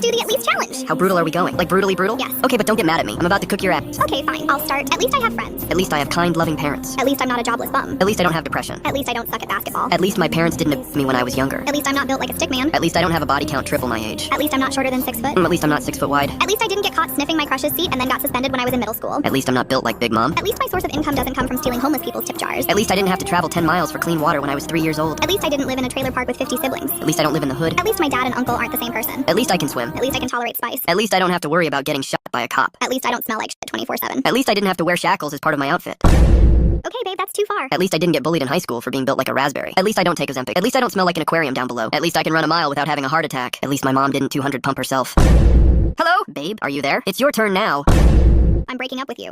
do the at least challenge. How brutal are we going? Like brutally brutal? Yes. Okay, but don't get mad at me. I'm about to cook your ass. Okay, fine. I'll start. At least I have friends. At least I have kind, loving parents. At least I'm not a jobless bum. At least I don't have depression. At least I don't suck at basketball. At least my parents didn't abuse me when I was younger. At least I'm not built like a stick man. At least I don't have a body count triple my age. At least I'm not shorter than 6 foot. At least I'm not 6 foot wide. At least I didn't get caught sniffing my crush's seat and then got suspended when I was in middle school. At least I'm not built like Big Mom. At least my source of income doesn't come from stealing homeless people's tip jars. At least I didn't have to travel 10 miles for clean water when I was 3 years old. At least I didn't live in a trailer park with 50 siblings. At least I don't live in the hood. At least my dad and uncle aren't the same person. At least I can swim. At least I can tolerate spice. At least I don't have to worry about getting shot by a cop. At least I don't smell like shit 24/7. At least I didn't have to wear shackles as part of my outfit. Okay, babe, that's too far. At least I didn't get bullied in high school for being built like a raspberry. At least I don't take Ozempic. At least I don't smell like an aquarium down below. At least I can run a mile without having a heart attack. At least my mom didn't 200 pump herself. Hello? Babe, are you there? It's your turn now. I'm breaking up with you.